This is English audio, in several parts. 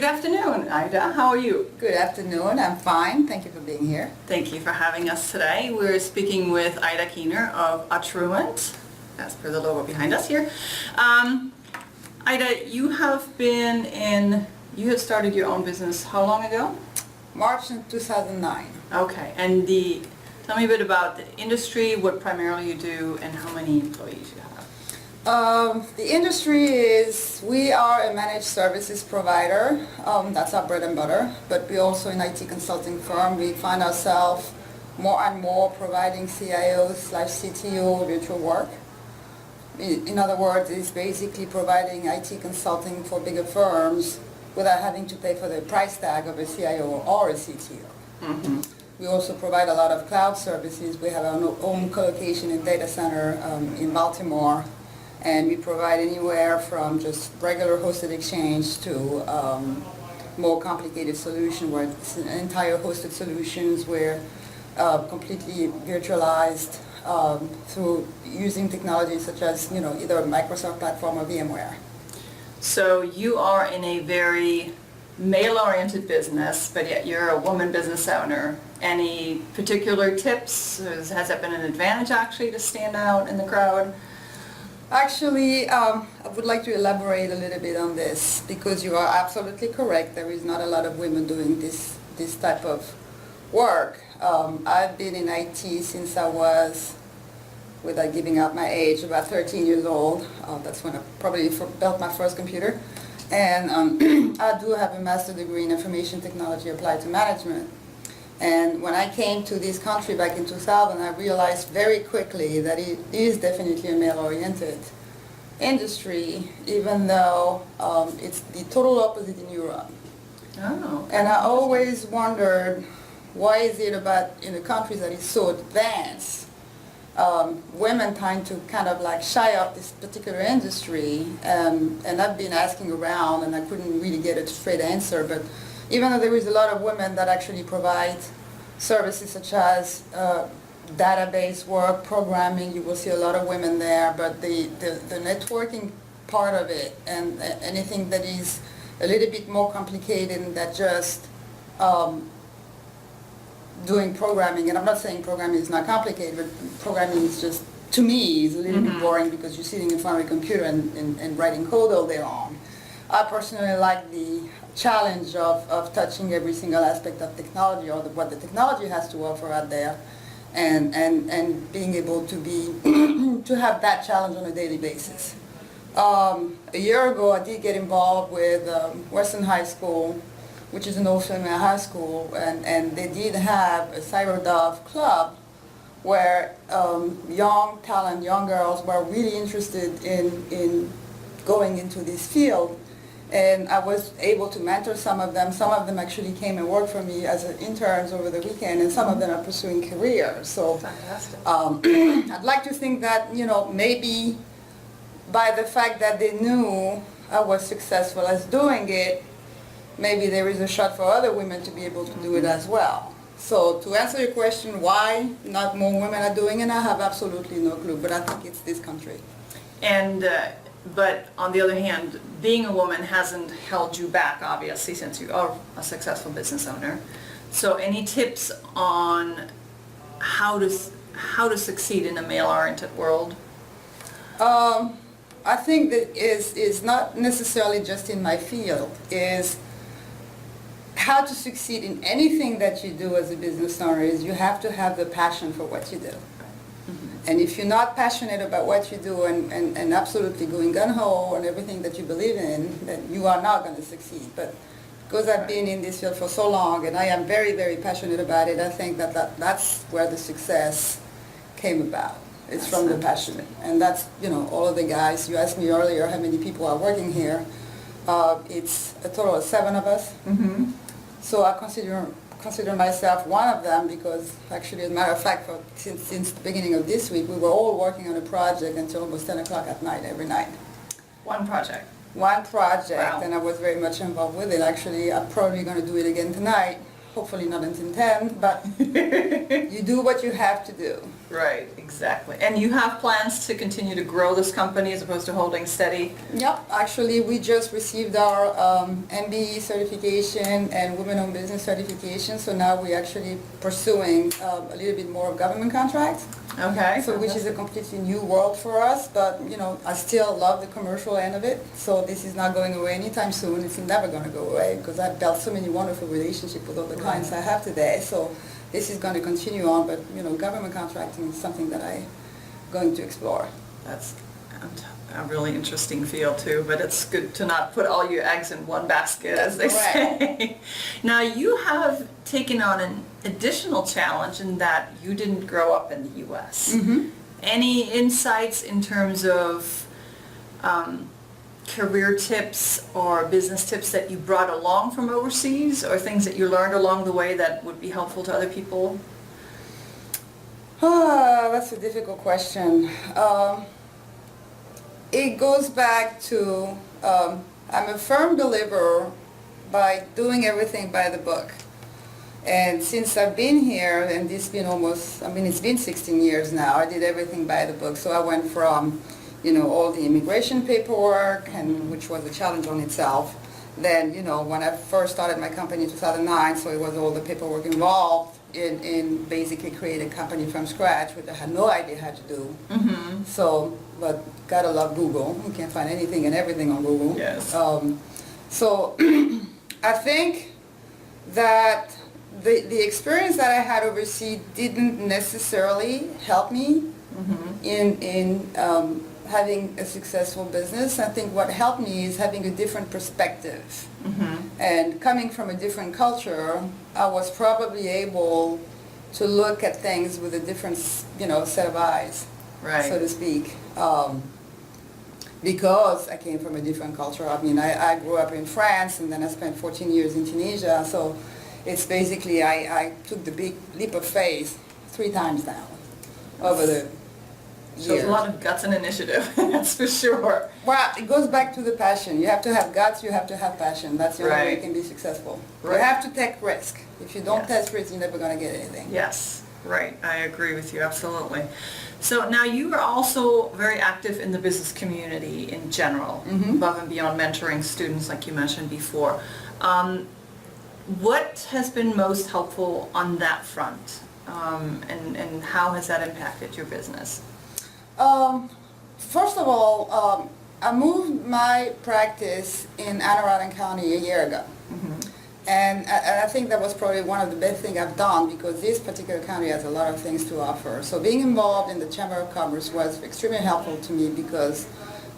afternoon, Ida. How are you? Good afternoon. I'm fine. Thank you for being here. Thank you for having us today. We're speaking with Ida Keener of Atruent, as per the logo behind us here. Ida, you have started your own business how long ago? March in 2009. Okay, and tell me a bit about the industry, what primarily you do, and how many employees you have. The industry is, we are a managed services provider. That's our bread and butter. But we also an IT consulting firm. We find ourselves more and more providing CIO/CTO virtual work. In other words, it's basically providing IT consulting for bigger firms without having to pay for the price tag of a CIO or a CTO. Mm-hmm. We also provide a lot of cloud services. We have our own co-location and data center in Baltimore. And we provide anywhere from just regular hosted exchange to more complicated solution where it's an entire hosted solutions where completely virtualized through using technologies such as either a Microsoft platform or VMware. So you are in a very male-oriented business, but yet you're a woman business owner. Any particular tips? Has that been an advantage actually to stand out in the crowd? Actually, I would like to elaborate a little bit on this because you are absolutely correct. There is not a lot of women doing this type of work. I've been in IT since I was, without giving out my age, about 13 years old. That's when I probably built my first computer. And I do have a master's degree in information technology applied to management. And when I came to this country back in 2000, I realized very quickly that it is definitely a male-oriented industry, even though it's the total opposite in Europe. Oh. And I always wondered, why is it about in a country that is so advanced, women tend to kind of like shy off this particular industry? And I've been asking around, and I couldn't really get a straight answer, but even though there is a lot of women that actually provide services such as database work, programming, you will see a lot of women there, but the networking part of it and anything that is a little bit more complicated than just doing programming, and I'm not saying programming is not complicated, but programming is just, to me, is a little bit boring because you're sitting in front of a computer and writing code all day long. I personally like the challenge of touching every single aspect of technology or what the technology has to offer out there and being able to be to have that challenge on a daily basis. A year ago I did get involved with Western High School, which is an all-female high school, and they did have a CyberDove club where young talent, young girls were really interested in going into this field. And I was able to mentor some of them. Some of them actually came and worked for me as interns over the weekend, and some of them are pursuing careers. So I'd like to think that, maybe by the fact that they knew I was successful as doing it, maybe there is a shot for other women to be able to do it as well. So to answer your question, why not more women are doing it, I have absolutely no clue, but I think it's this country. And but on the other hand, being a woman hasn't held you back, obviously, since you are a successful business owner. So any tips on how to succeed in a male-oriented world? I think that is not necessarily just in my field, is how to succeed in anything that you do as a business owner is you have to have the passion for what you do. And if you're not passionate about what you do and absolutely going gung-ho on everything that you believe in, then you are not going to succeed. But because I've been in this field for so long and I am very, very passionate about it, I think that's where the success came about. It's from the passion. And that's, all of the guys. You asked me earlier how many people are working here. It's a total of 7 of us. Mm-hmm. So I consider myself one of them because actually, as a matter of fact, since the beginning of this week, we were all working on a project until almost 10 o'clock at night every night. One project? One project, wow. And I was very much involved with it. Actually, I'm probably going to do it again tonight hopefully not until 10, but you do what you have to do. Right, exactly. And you have plans to continue to grow this company as opposed to holding steady? Yep, actually we just received our MBE certification and Women-Owned Business certification, so now we're actually pursuing a little bit more of government contracts. Okay. So which is a completely new world for us, but you know, I still love the commercial end of it, so this is not going away anytime soon. It's never going to go away because I've built so many wonderful relationships with all the clients I have today, so this is going to continue on, but you know, government contracting is something that I'm going to explore. That's a really interesting field too, but it's good to not put all your eggs in one basket, as they say. Now, you have taken on an additional challenge in that you didn't grow up in the U.S. Mm-hmm. Any insights in terms of career tips or business tips that you brought along from overseas, or things that you learned along the way that would be helpful to other people? That's a difficult question. It goes back to, I'm a firm believer by doing everything by the book. And since I've been here, and it's been it's been 16 years now, I did everything by the book. So I went from, you know, all the immigration paperwork, and which was a challenge on itself. Then, you know, when I first started my company in 2009, so it was all the paperwork involved in basically creating a company from scratch, which I had no idea how to do. Mm-hmm. So, but gotta love Google. You can find anything and everything on Google. Yes. So I think that the experience that I had overseas didn't necessarily help me in having a successful business. I think what helped me is having a different perspective. And coming from a different culture, I was probably able to look at things with a different, you know, set of eyes, so to speak. Because I came from a different culture. I mean, I grew up in France, and then I spent 14 years in Tunisia. So it's basically, I took the big leap of faith 3 times now over the years. So a lot of guts and initiative, that's for sure. Well, it goes back to the passion. You have to have guts, you have to have passion. That's the only way you can be successful. You have to take risk. If you don't take risk, you're never going to get anything. Yes, right. I agree with you, absolutely. So now you are also very active in the business community in general, above and beyond mentoring students like you mentioned before. What has been most helpful on that front, and how has that impacted your business? First of all, I moved my practice in Anne Arundel County a year ago. And I think that was probably one of the best things I've done, because this particular county has a lot of things to offer. So being involved in the Chamber of Commerce was extremely helpful to me, because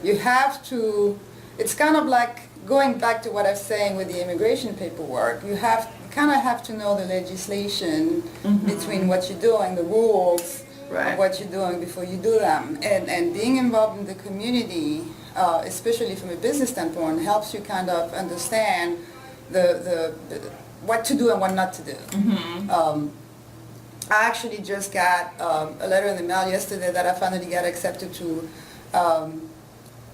you have to, it's kind of like going back to what I was saying with the immigration paperwork. You kind of have to know the legislation between what you're doing, the rules, of what you're doing before you do them. And being involved in the community, especially from a business standpoint, helps you kind of understand the what to do and what not to do. I actually just got a letter in the mail yesterday that I finally got accepted to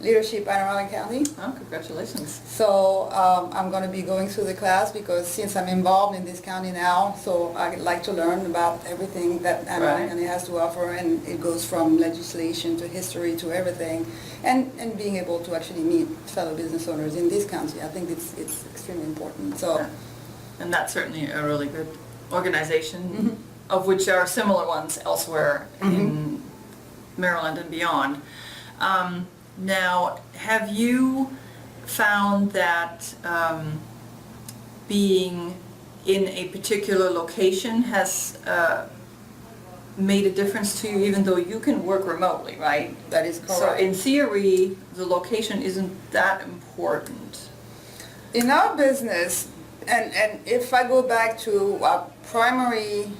leadership in Anne Arundel County. Oh, congratulations. So I'm going to be going through the class, because since I'm involved in this county now, so I like to learn about everything that Anne Arundel County has to offer, and it goes from legislation to history to everything, and being able to actually meet fellow business owners in this county. I think it's extremely important. So, and that's certainly a really good organization, of which there are similar ones elsewhere in Maryland and beyond. Now, have you found that being in a particular location has made a difference to you, even though you can work remotely, right? that is correct. So in theory, the location isn't that important. In our business, and if I go back to our primary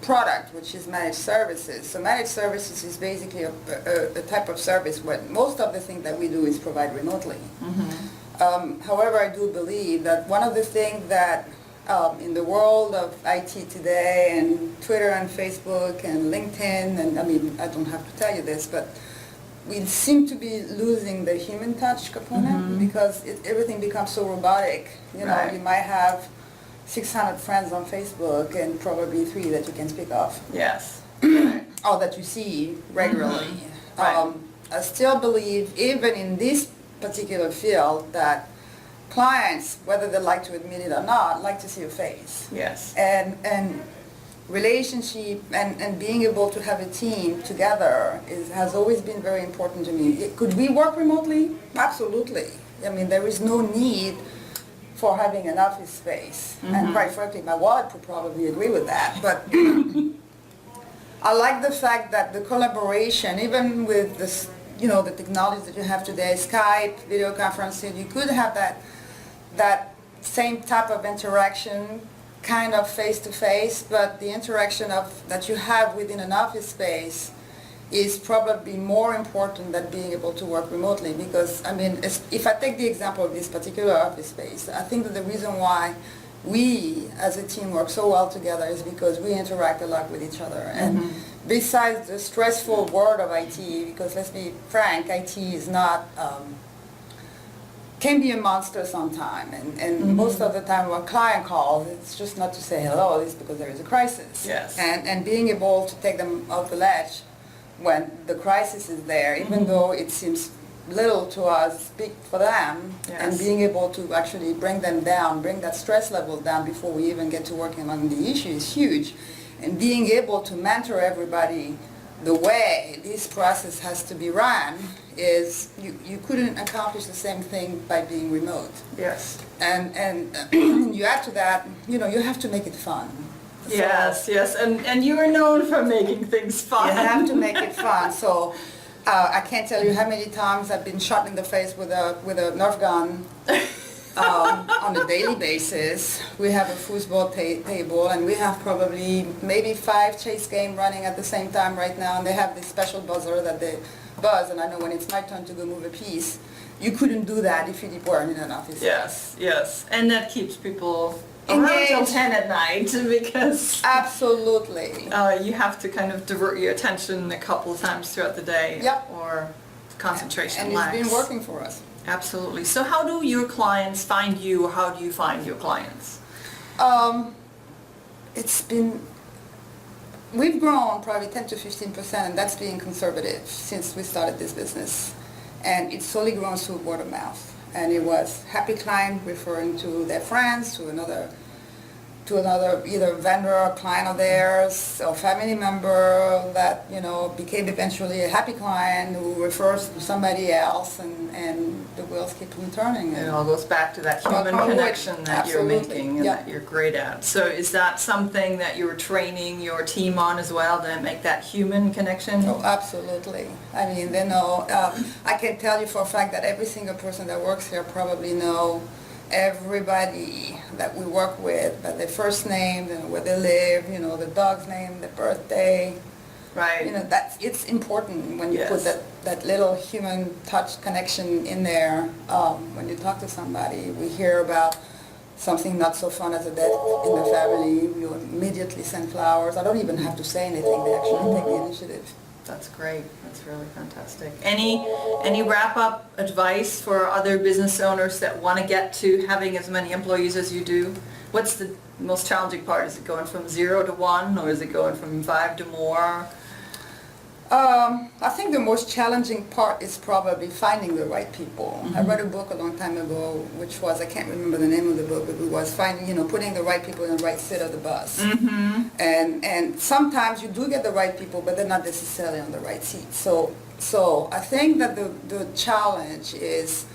product, which is managed services. So managed services is basically a type of service where most of the things that we do is provide remotely. However, I do believe that one of the things that in the world of IT today, and Twitter and Facebook and LinkedIn, and I mean, I don't have to tell you this, but we seem to be losing the human touch component, because everything becomes so robotic. You know, you might have 600 friends on Facebook and probably 3 that you can speak of. Yes. Right. Or that you see regularly. Right. I still believe, even in this particular field, that clients, whether they like to admit it or not, like to see your face. Yes. And relationship and being able to have a team together has always been very important to me. Could we work remotely? Absolutely. I mean, there is no need for having an office space. And quite frankly, my wallet would probably agree with that. But I like the fact that the collaboration, even with this, the technology that you have today, Skype, video conferencing, you could have that same type of interaction kind of face-to-face, but the interaction that you have within an office space is probably more important than being able to work remotely, because, I mean, if I take the example of this particular office space, I think that the reason why we as a team work so well together is because we interact a lot with each other. And besides the stressful world of IT, because let's be frank, IT is not, can be a monster sometime, and most of the time when a client calls, it's just not to say hello, it's because there is a crisis. Yes. And being able to take them off the ledge when the crisis is there, even though it seems little to us, big for them, and Yes. being able to actually bring them down, bring that stress level down before we even get to working on the issue is huge. And being able to mentor everybody the way this process has to be run is, you couldn't accomplish the same thing by being remote. Yes. And you add to that, you have to make it fun. So Yes, and you are known for making things fun. you have to make it fun. So I can't tell you how many times I've been shot in the face with a Nerf gun on a daily basis. We have a foosball table, and we have probably maybe 5 chase games running at the same time right now, and they have this special buzzer that they buzz, and I know when it's my turn to go move a piece. You couldn't do that if you weren't in an office. Yes, and that keeps people around till 10 at night, because Absolutely. you have to kind of divert your attention a couple of times throughout the day. Yep. Or concentration And lacks. it's been working for us. Absolutely. So how do your clients find you, or how do you find your clients? We've grown probably 10 to 15%, and that's being conservative since we started this business. And it's solely grown through word of mouth. And it was happy client referring to their friends, to another either vendor or client of theirs or family member that, became eventually a happy client who refers to somebody else, and the wheels keep on turning. It all goes back to that human Absolutely. connection that you're Absolutely. making and Yeah. that you're great at. So is that something that you're training your team on as well, to make that human connection? Oh, absolutely. I mean, they know. I can tell you for a fact that every single person that works here probably know everybody that we work with, by their first name, where they live, the dog's name, their birthday. Right. It's important when you put Yes. that little human touch connection in there. When you talk to somebody, we hear about something not so fun as a death in the family, you immediately send flowers. I don't even have to say anything, they actually take the initiative. That's great. That's really fantastic. Any wrap-up advice for other business owners that want to get to having as many employees as you do? What's the most challenging part? Is it going from 0 to 1, or is it going from 5 to more? I think the most challenging part is probably finding the right people. I read a book a long time ago, which was, I can't remember the name of the book, but it was putting the right people in the right seat of the bus. And sometimes you do get the right people, but they're not necessarily on the right seat. So I think that the challenge is,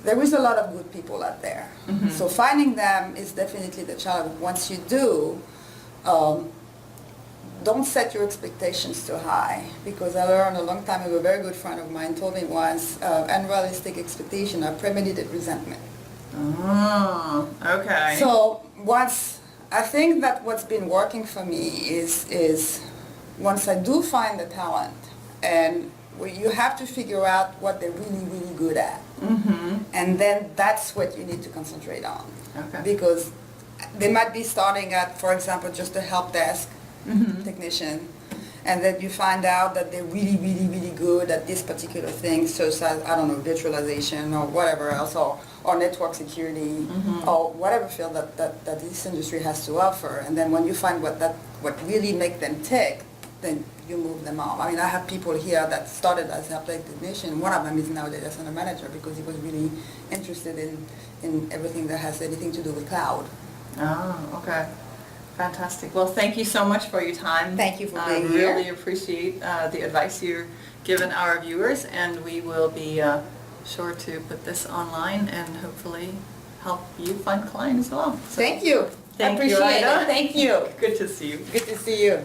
there is a lot of good people out there. So finding them is definitely the challenge. Once you do, don't set your expectations too high, because I learned a long time ago, a very good friend of mine told me once, unrealistic expectation are premeditated resentment. Oh, okay. So I think that what's been working for me is once I do find the talent, and you have to figure out what they're really, really good at. And then that's what you need to concentrate on. Okay. Because they might be starting at, for example, just a help desk technician, and then you find out that they're really, really, really good at this particular thing, so as, I don't know, virtualization or whatever else, or network security, or whatever field that this industry has to offer. And then when you find what really make them tick, then you move them up. I mean, I have people here that started as help desk technician. One of them is now a data center manager because he was really interested in everything that has anything to do with cloud. Oh, okay. Fantastic. Well, thank you so much for your time. Thank you for being here. I really appreciate the advice you're giving our viewers, and we will be sure to put this online and hopefully help you find clients as well. So, Thank you. Thank I you, appreciate Ida. it. Thank you. good to see you. Good to see you.